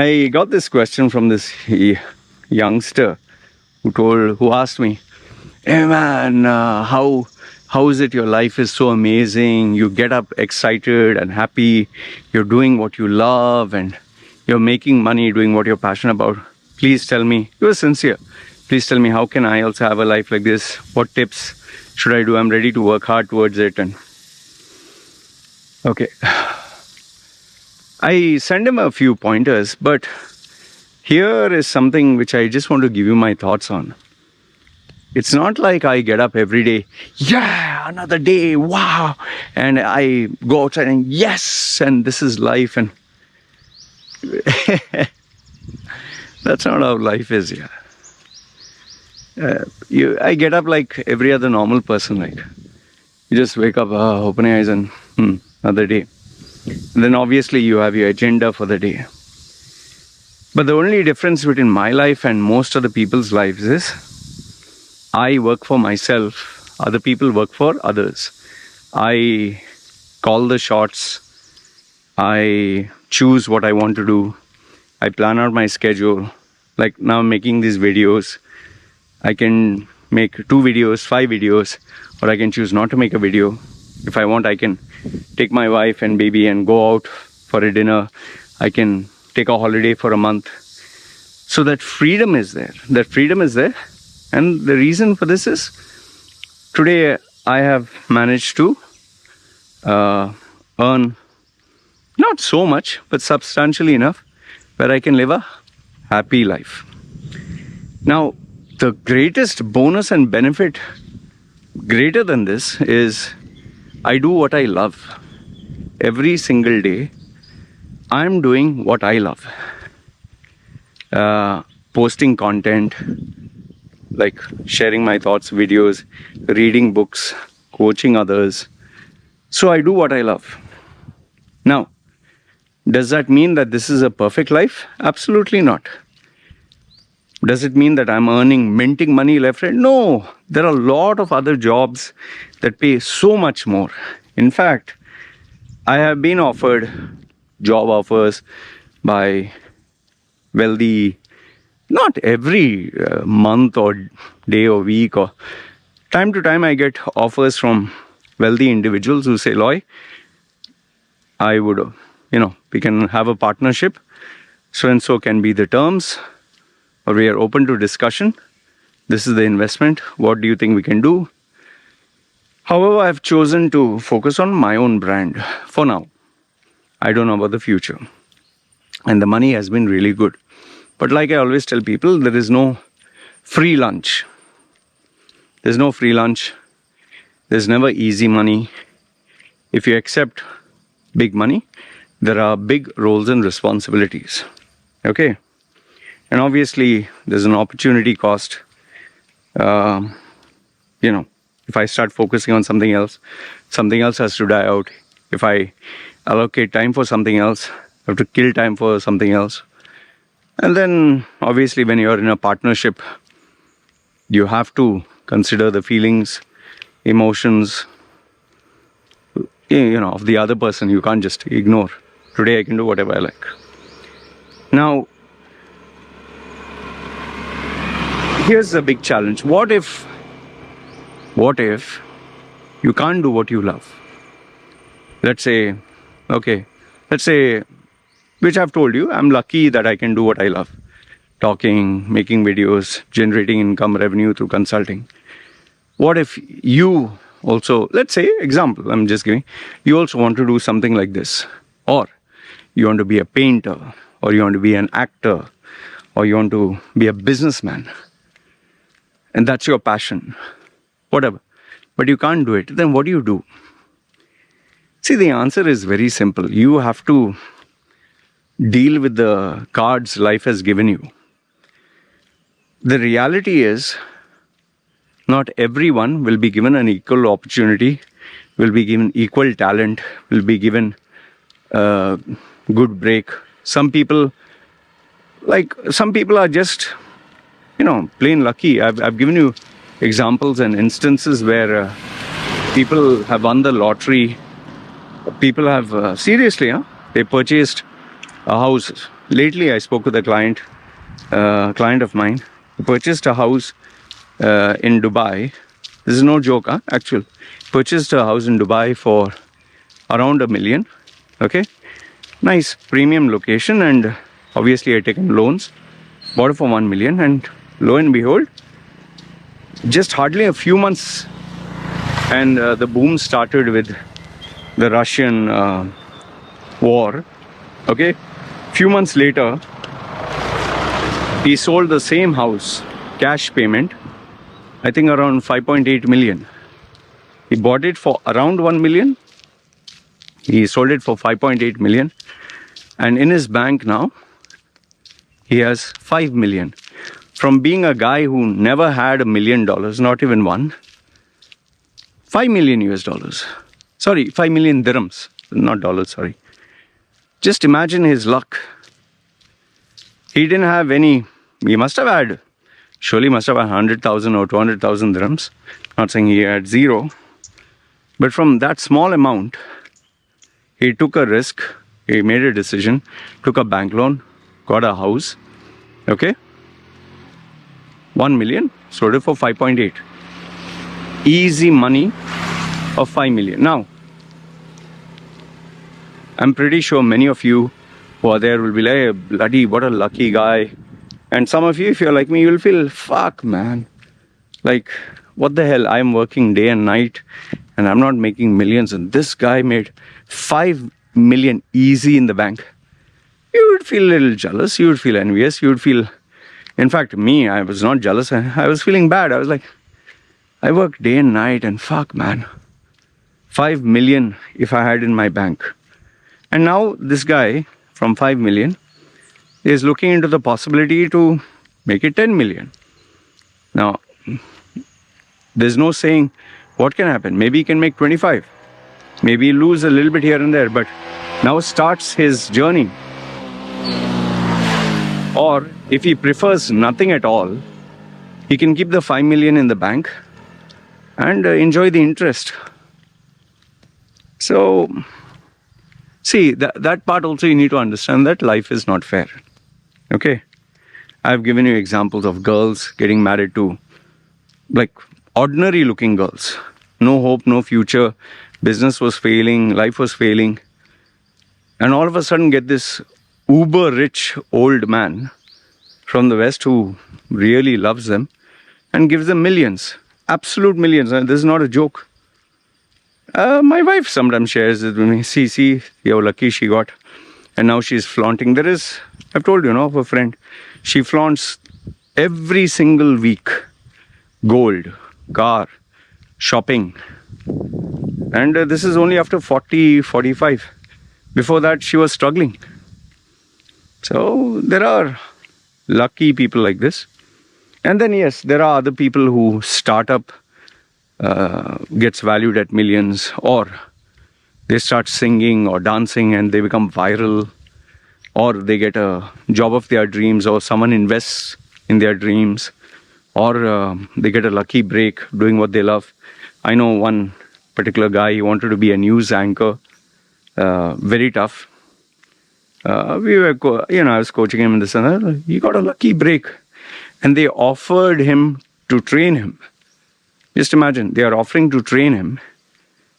I got this question from this youngster who asked me, "Hey man, how is it your life is so amazing? You get up excited and happy. You're doing what you love and you're making money doing what you're passionate about. Please tell me." He was sincere. "Please tell me, how can I also have a life like this? What tips should I do? I'm ready to work hard towards it." And okay, I sent him a few pointers, but here is something which I just want to give you my thoughts on. It's not like I get up every day, yeah, another day, wow, and I go outside and yes, and this is life, and that's not how life is. Yeah, I get up like every other normal person. Like you just wake up, open your eyes, and another day. And then obviously you have your agenda for the day. But the only difference between my life and most of the people's lives is I work for myself, other people work for others. I call the shots, I choose what I want to do, I plan out my schedule. Like now I'm making these videos, I can make 2 videos, 5 videos, or I can choose not to make a video. If I want, I can take my wife and baby and go out for a dinner. I can take a holiday for a month. So that freedom is there. That freedom is there. And the reason for this is, today I have managed to earn not so much, but substantially enough where I can live a happy life. Now, the greatest bonus and benefit greater than this is I do what I love. Every single day, I'm doing what I love. Posting content, like sharing my thoughts, videos, reading books, coaching others. So I do what I love. Now, does that mean that this is a perfect life? Absolutely not. Does it mean that I'm minting money left, right? No, there are a lot of other jobs that pay so much more. In fact, I have been offered job offers by wealthy, not every month or day or week, or time to time I get offers from wealthy individuals who say, "Loy, I would, we can have a partnership. So and so can be the terms, or we are open to discussion. This is the investment. What do you think we can do?" However, I've chosen to focus on my own brand for now. I don't know about the future. And the money has been really good. But like I always tell people, there is no free lunch. There's no free lunch. There's never easy money. If you accept big money, there are big roles and responsibilities. Okay? And obviously, there's an opportunity cost. If I start focusing on something else has to die out. If I allocate time for something else, I have to kill time for something else. And then, obviously, when you're in a partnership, you have to consider the feelings, emotions, of the other person. You can't just ignore. Today, I can do whatever I like. Now, here's the big challenge. What if you can't do what you love? Let's say, which I've told you, I'm lucky that I can do what I love. Talking, making videos, generating income, revenue through consulting. What if you also, let's say, example, I'm just giving, you also want to do something like this, or you want to be a painter, or you want to be an actor, or you want to be a businessman, and that's your passion, whatever, but you can't do it, then what do you do? See, the answer is very simple. You have to deal with the cards life has given you. The reality is, not everyone will be given an equal opportunity, will be given equal talent, will be given a good break. Some people are just, plain lucky. I've given you examples and instances where people have won the lottery. People have, seriously, they purchased a house lately I spoke with a client of mine who purchased a house in Dubai. This is no joke, actual. Purchased a house in Dubai for around $1 million. Okay, nice premium location, and obviously I taken loans, bought it for $1 million, and lo and behold, just hardly a few months, and the boom started with the Russian war. Okay, few months later, he sold the same house, cash payment, I think around 5.8 million. He bought it for around 1 million. He sold it for 5.8 million. And in his bank now, he has 5 million. From being a guy who never had $1 million, not even one, 5 million US dollars. Sorry, 5 million dirhams, not dollars, sorry. Just imagine his luck. He didn't have any, he must have had 100,000 or 200,000 dirhams. Not saying he had zero. But from that small amount, he took a risk, he made a decision, took a bank loan, got a house, okay? 1 million, sold it for 5.8. Easy money of 5 million. Now, I'm pretty sure many of you who are there will be like, hey, bloody, what a lucky guy. And some of you, if you're like me, you'll feel, fuck, man. Like, what the hell? I'm working day and night and I'm not making millions. And this guy made 5 million easy in the bank. You would feel a little jealous. You would feel envious. You would feel, in fact, me, I was not jealous. I was feeling bad. I was like, I work day and night and fuck, man. 5 million if I had in my bank. And now this guy from 5 million is looking into the possibility to make it 10 million. Now, there's no saying what can happen. Maybe he can make 25. Maybe he'll lose a little bit here and there, but now starts his journey. Or if he prefers nothing at all, he can keep the 5 million in the bank and enjoy the interest. So, see, that part also you need to understand that life is not fair. Okay? I've given you examples of girls getting married to like ordinary looking girls. No hope, no future. Business was failing, life was failing. And all of a sudden get this uber rich old man from the West who really loves them and gives them millions. Absolute millions. And this is not a joke. My wife sometimes shares it with me. See, how lucky she got. And now she's flaunting. I've told you, of a friend. She flaunts every single week. Gold, car, shopping. And this is only after 40, 45. Before that, she was struggling. So there are lucky people like this. And then, yes, there are other people who startup gets valued at millions, or they start singing or dancing and they become viral, or they get a job of their dreams, or someone invests in their dreams, or they get a lucky break doing what they love. I know one particular guy, he wanted to be a news anchor, very tough. I was coaching him in this and that. He got a lucky break, and they offered him to train him. Just imagine, they are offering to train him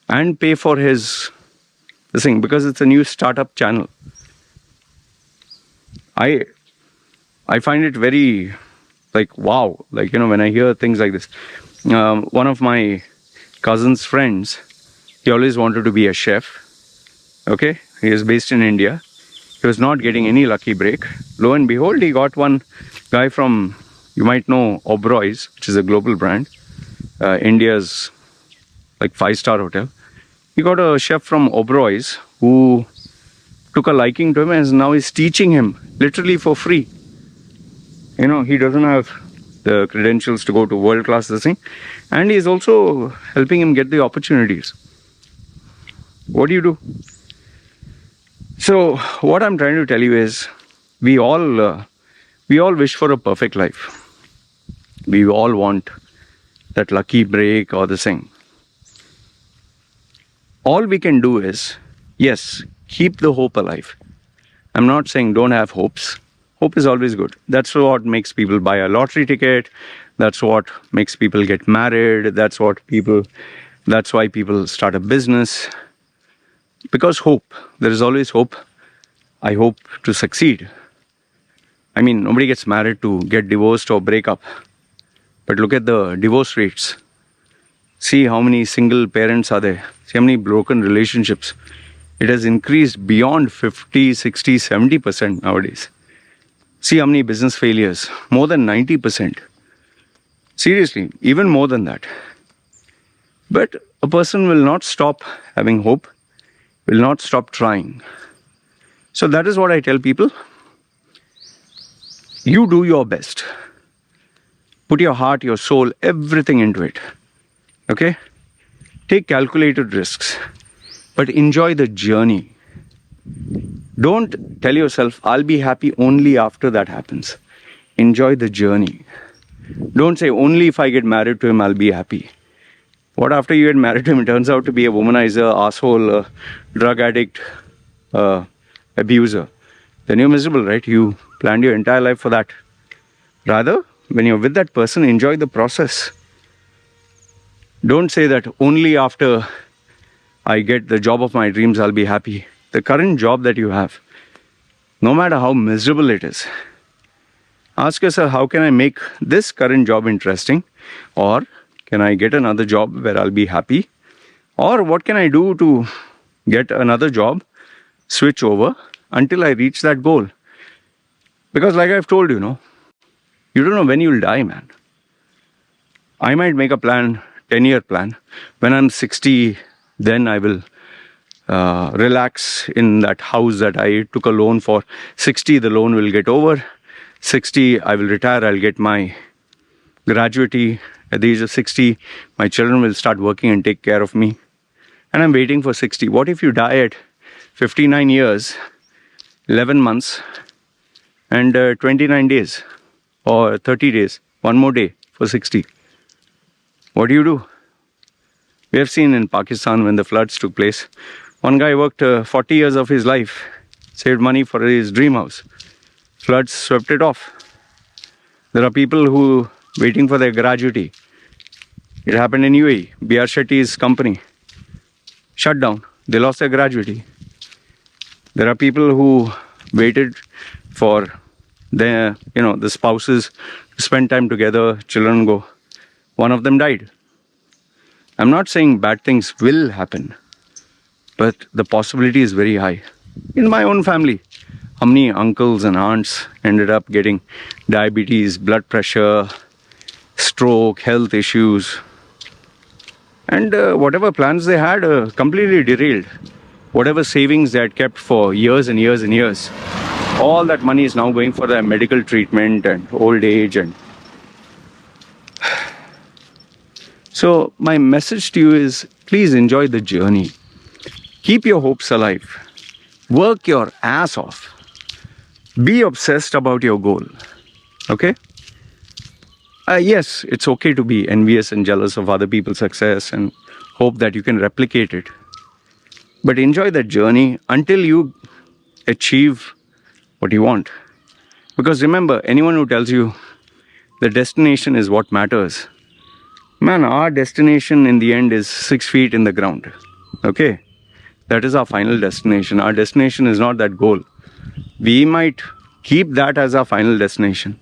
and pay for this thing, because it's a new startup channel. I find it very like, wow, like, when I hear things like this. One of my cousin's friends, he always wanted to be a chef. Okay, he is based in India. He was not getting any lucky break. Lo and behold, he got one guy from, you might know, Oberoi's, which is a global brand. India's like 5-star hotel. He got a chef from Oberoi's who took a liking to him and now is teaching him literally for free. He doesn't have the credentials to go to world-class thing, and he is also helping him get the opportunities. What do you do? So what I'm trying to tell you is, we all wish for a perfect life. We all want that lucky break or the thing. All we can do is, yes, keep the hope alive. I'm not saying don't have hopes. Hope is always good. That's what makes people buy a lottery ticket. That's what makes people get married. That's why people start a business. Because hope. There is always hope. I hope to succeed. I mean, nobody gets married to get divorced or break up. But look at the divorce rates. See how many single parents are there. See how many broken relationships. It has increased beyond 50, 60, 70% nowadays. See how many business failures. More than 90%. Seriously, even more than that. But a person will not stop having hope, will not stop trying. So that is what I tell people. You do your best. Put your heart, your soul, everything into it. Okay? Take calculated risks, but enjoy the journey. Don't tell yourself, I'll be happy only after that happens. Enjoy the journey. Don't say, only if I get married to him, I'll be happy. What after you get married to him, it turns out to be a womanizer, asshole, drug addict, abuser. Then you're miserable, right? You planned your entire life for that. Rather, when you're with that person, enjoy the process. Don't say that only after I get the job of my dreams, I'll be happy. The current job that you have, no matter how miserable it is, ask yourself, how can I make this current job interesting? Or can I get another job where I'll be happy? Or what can I do to get another job, switch over until I reach that goal? Because like I've told you, you don't know when you'll die, man. I might make a plan, 10-year plan. When I'm 60, then I will relax in that house that I took a loan for. 60, the loan will get over. 60, I will retire. I'll get my gratuity. At the age of 60, my children will start working and take care of me. And I'm waiting for 60. What if you die at 59 years, 11 months, and 29 days? Or 30 days, one more day for 60. What do? We have seen in Pakistan when the floods took place, one guy worked 40 years of his life, saved money for his dream house. Floods swept it off. There are people who waiting for their gratuity. It happened in UAE. B.R. Shetty's company shut down. They lost their gratuity. There are people who waited for the spouses to spend time together, children go. One of them died. I'm not saying bad things will happen, but the possibility is very high. In my own family, how many uncles and aunts ended up getting diabetes, blood pressure, stroke, health issues, and whatever plans they had completely derailed. Whatever savings they had kept for years and years and years, all that money is now going for their medical treatment and old age. And so my message to you is, please enjoy the journey. Keep your hopes alive. Work your ass off. Be obsessed about your goal. Okay? Yes, it's okay to be envious and jealous of other people's success and hope that you can replicate it. But enjoy that journey until you achieve what you want. Because remember, anyone who tells you the destination is what matters, man, our destination in the end is 6 feet in the ground. Okay? That is our final destination. Our destination is not that goal. We might keep that as our final destination,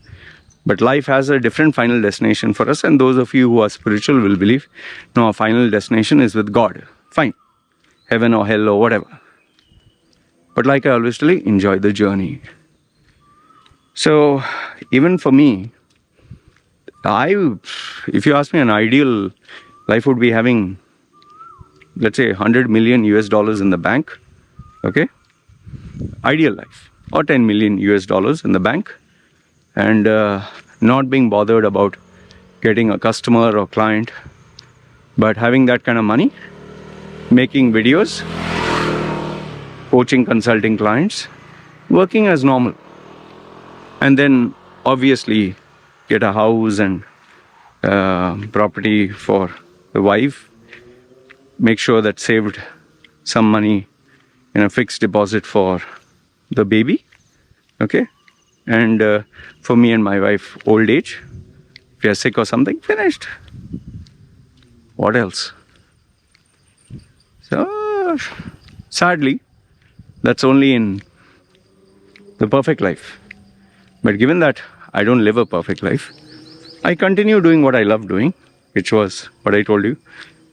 but life has a different final destination for us, and those of you who are spiritual will believe, no, our final destination is with God. Fine. Heaven or hell or whatever. But like I always tell you, enjoy the journey. So, even for me, if you ask me, an ideal life would be having, let's say, $100 million in the bank. Okay? Ideal life. Or $10 million in the bank. And not being bothered about getting a customer or client, but having that kind of money, making videos, coaching, consulting clients, working as normal. And then obviously get a house and property for the wife. Make sure that saved some money in a fixed deposit for the baby, okay? And for me and my wife, old age. If you're sick or something, finished. What else? So, sadly, that's only in the perfect life. But given that I don't live a perfect life, I continue doing what I love doing, which was what I told you,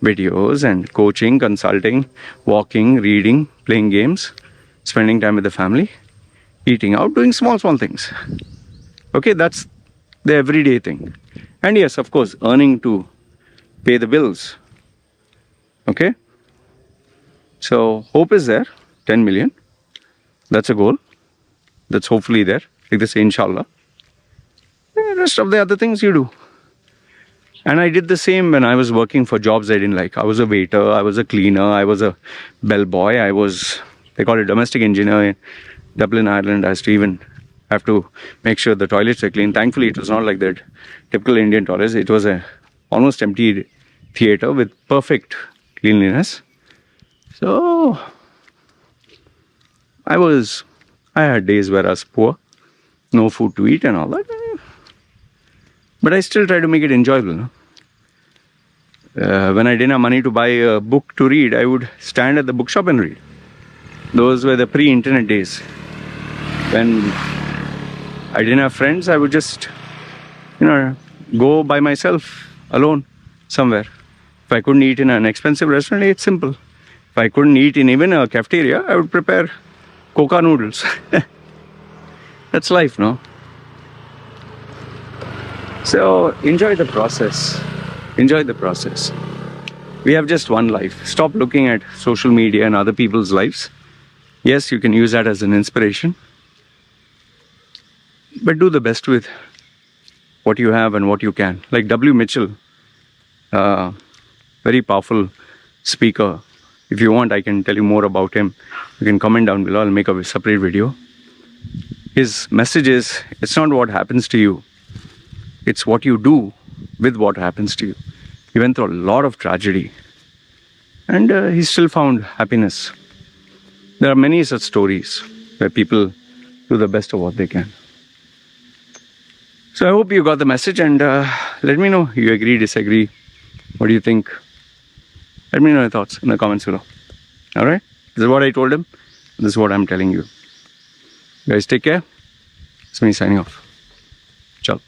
videos and coaching, consulting, walking, reading, playing games, spending time with the family, eating out, doing small things. Okay, that's the everyday thing. And yes, of course, earning to pay the bills. Okay? So, hope is there, 10 million. That's a goal. That's hopefully there. Like they say, inshallah. The rest of the other things you do. And I did the same when I was working for jobs I didn't like. I was a waiter, I was a cleaner, I was a bellboy, they call it domestic engineer in Dublin, Ireland. I used to even have to make sure the toilets were clean. Thankfully, it was not like that typical Indian toilets. It was a almost empty theater with perfect cleanliness. So, I had days where I was poor, no food to eat and all that. But I still try to make it enjoyable. No? When I didn't have money to buy a book to read, I would stand at the bookshop and read. Those were the pre-internet days. When I didn't have friends, I would just, go by myself, alone, somewhere. If I couldn't eat in an expensive restaurant, it's simple. If I couldn't eat in even a cafeteria, I would prepare coca noodles. That's life, no? So enjoy the process. Enjoy the process. We have just one life. Stop looking at social media and other people's lives. Yes, you can use that as an inspiration. But do the best with what you have and what you can. Like W. Mitchell, very powerful speaker. If you want, I can tell you more about him. You can comment down below. I'll make a separate video. His message is, it's not what happens to you. It's what you do with what happens to you. He went through a lot of tragedy. And he still found happiness. There are many such stories where people do the best of what they can. So I hope you got the message, and let me know you agree, disagree. What do you think? Let me know your thoughts in the comments below. Alright? This is what I told him. This is what I'm telling you. Guys, take care. It's me signing off. Ciao.